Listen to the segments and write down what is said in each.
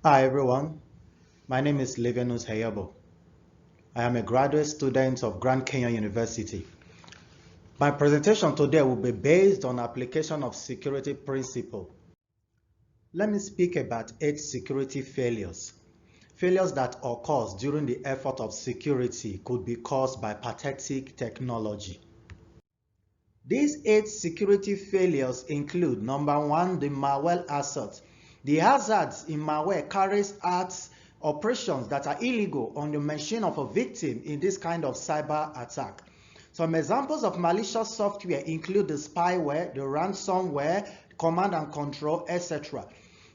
Hi everyone, my name is Livinus Ehioboh. I am a graduate student of Grand Kenyon University. My presentation today will be based on application of security principle. Let me speak about 8 security failures. Failures that occur during the effort of security could be caused by pathetic technology. These 8 security failures include: number 1, the malware assault. The hazards in malware carries out operations that are illegal on the machine of a victim in this kind of cyber attack. Some examples of malicious software include the spyware, the ransomware, command and control, etc.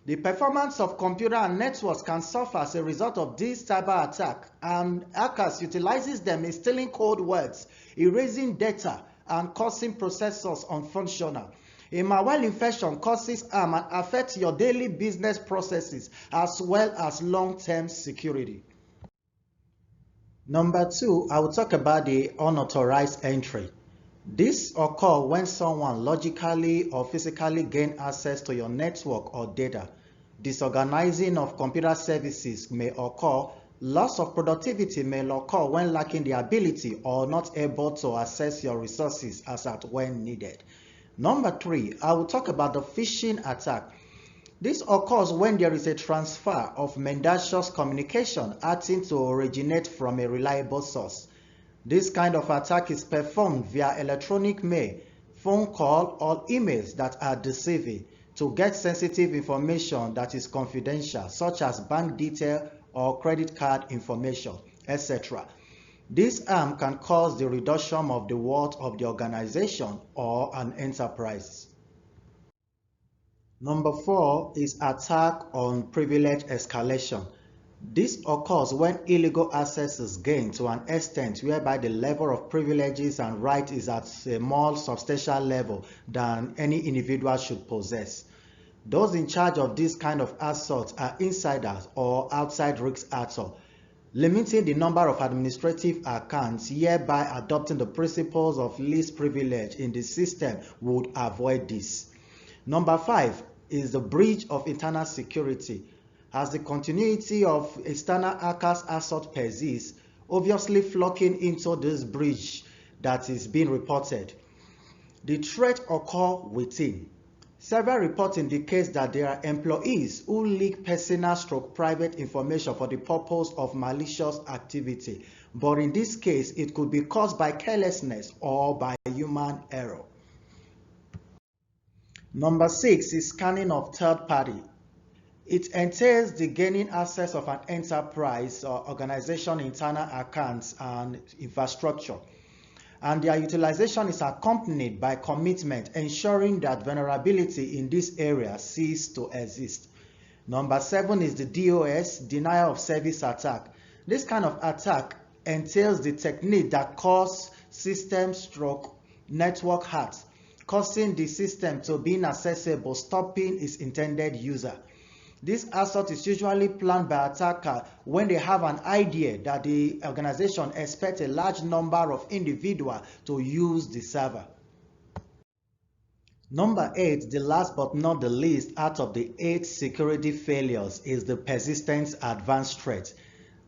The performance of computer and networks can suffer as a result of this cyber attack, and hackers utilizes them in stealing code words, erasing data, and causing processors unfunctional. A malware infection causes harm and affects your daily business processes as well as long-term security. Number 2, I will talk about the unauthorized entry. This occurs when someone logically or physically gains access to your network or data. Disorganizing of computer services may occur. Loss of productivity may occur when lacking the ability or not able to access your resources as at when needed. Number 3, I will talk about the phishing attack. This occurs when there is a transfer of mendacious communication acting to originate from a reliable source. This kind of attack is performed via electronic mail, phone call, or emails that are deceiving to get sensitive information that is confidential, such as bank detail or credit card information, etc. This harm can cause the reduction of the worth of the organization or an enterprise. Number 4 is attack on privilege escalation. This occurs when illegal access is gained to an extent whereby the level of privileges and rights is at a more substantial level than any individual should possess. Those in charge of this kind of assault are insiders or outside risk actors. Limiting the number of administrative accounts, hereby adopting the principles of least privilege in the system, would avoid this. Number 5 is the breach of internal security. As the continuity of external hackers assault persists, obviously flocking into this breach that is being reported. The threat occurs within. Several reports indicate that there are employees who leak personal/private information for the purpose of malicious activity, but in this case, it could be caused by carelessness or by human error. Number 6 is scanning of third party. It entails the gaining access of an enterprise or organization internal accounts and infrastructure, and their utilization is accompanied by commitment ensuring that vulnerability in this area cease to exist. Number 7 is the DOS, denial of service attack. This kind of attack entails the technique that causes system/network hacks, causing the system to be inaccessible, stopping its intended user. This assault is usually planned by attackers when they have an idea that the organization expects a large number of individuals to use the server. Number 8, the last but not the least out of the 8 security failures, is the persistent advanced threat.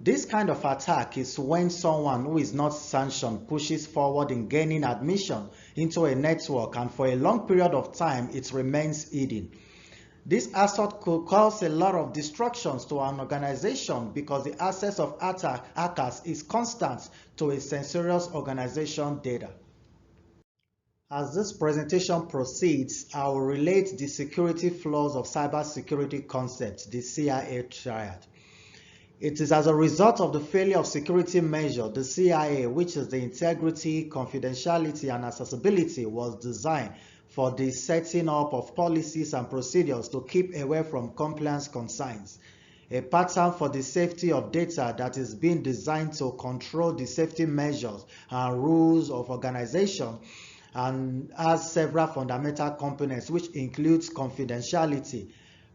This kind of attack is when someone who is not sanctioned pushes forward in gaining admission into a network, and for a long period of time it remains hidden. This assault could cause a lot of destructions to an organization because the access of hackers is constant to a censorious organization data. As this presentation proceeds, I will relate the security flaws of cybersecurity concept, the CIA triad. It is as a result of the failure of security measures, the CIA, which is the integrity, confidentiality, and accessibility, was designed for the setting up of policies and procedures to keep away from compliance concerns. A pattern for the safety of data that is being designed to control the safety measures and rules of organization, and has several fundamental components, which includes confidentiality.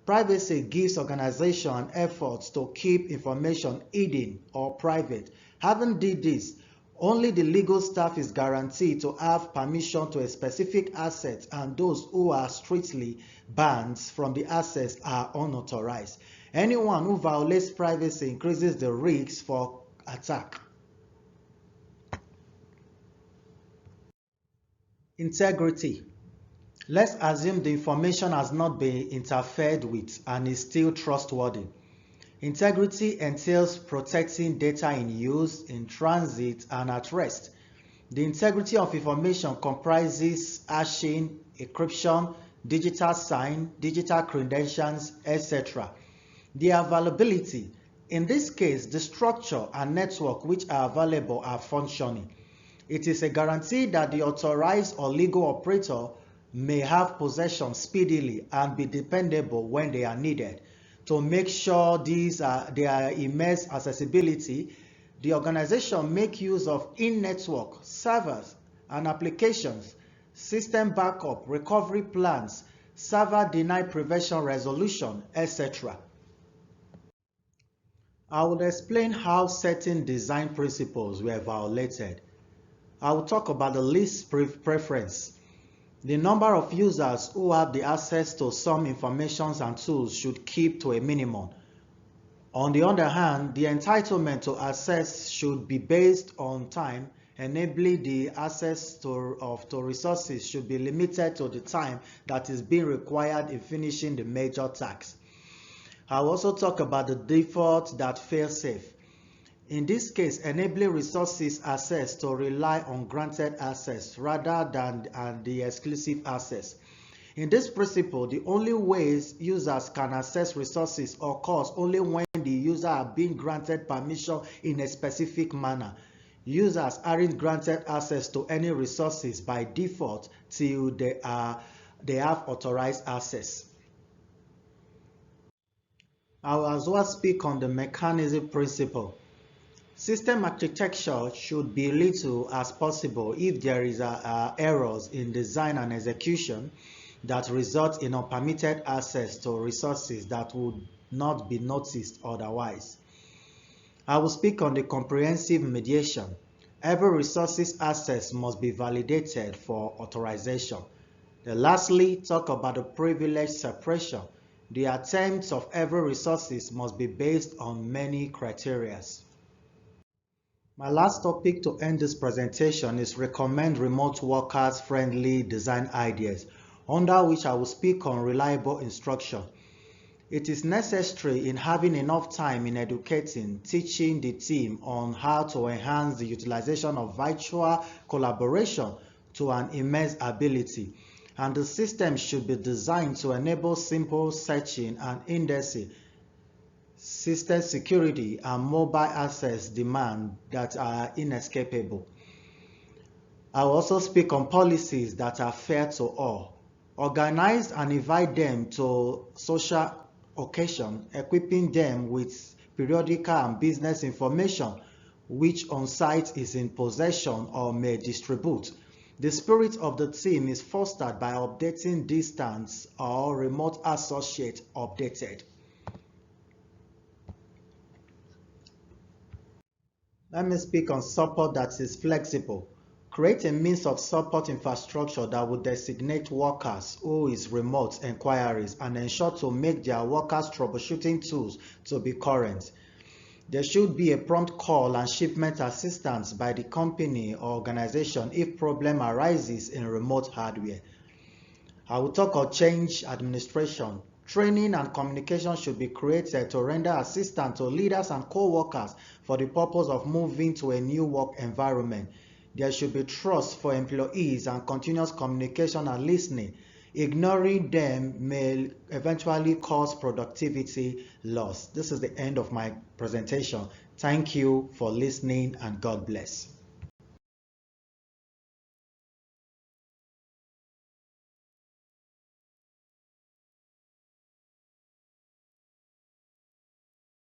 Privacy gives organizations efforts to keep information hidden or private. Having did this, Only the legal staff is guaranteed to have permission to a specific asset, and those who are strictly banned from the access are unauthorized. Anyone who violates privacy increases the risk for attack. Integrity. Let's assume the information has not been interfered with and is still trustworthy. Integrity entails protecting data in use, in transit, and at rest. The integrity of information comprises hashing, encryption, digital sign, digital credentials, etc. The availability. In this case, the structure and network which are available are functioning. It is a guarantee that the authorized or legal operator may have possession speedily and be dependable when they are needed. To make sure they are immense accessibility, the organization make use of in-network servers and applications, system backup, recovery plans, server denial prevention resolution, etc. I will explain how certain design principles were violated. I will talk about the least preference. The number of users who have the access to some information and tools should keep to a minimum. On the other hand, the entitlement to access should be based on time, enabling the access to resources should be limited to the time that is being required in finishing the major tasks. I will also talk about the default that fails safe. In this case, enabling resources access to rely on granted access rather than the exclusive access. In this principle, the only ways users can access resources occurs only when the user are being granted permission in a specific manner. Users aren't granted access to any resources by default till they have authorized access. I will as well speak on the mechanism principle. System architecture should be little as possible if there is errors in design and execution that result in unpermitted access to resources that would not be noticed otherwise. I will speak on the comprehensive mediation. Every resources access must be validated for authorization. Then lastly, talk about the privilege separation. The attempts of every resources must be based on many criteria. My last topic to end this presentation is recommend remote workers friendly design ideas, under which I will speak on reliable instruction. It is necessary in having enough time in educating, teaching the team on how to enhance the utilization of virtual collaboration to an immense ability, and the system should be designed to enable simple searching and indexing, system security, and mobile access demand that are inescapable. I will also speak on policies that are fair to all. Organize and invite them to social occasion, equipping them with periodical and business information which on-site is in possession or may distribute. The spirit of the team is fostered by updating distance or remote associate updated. Let me speak on support that is flexible. Create a means of support infrastructure that will designate workers who is remote inquiries and ensure to make their workers' troubleshooting tools to be current. There should be a prompt call and shipment assistance by the company or organization if problem arises in remote hardware. I will talk of change administration. Training and communication should be created to render assistance to leaders and co-workers for the purpose of moving to a new work environment. There should be trust for employees and continuous communication and listening. Ignoring them may eventually cause productivity loss. This is the end of my presentation. Thank you for listening and God bless.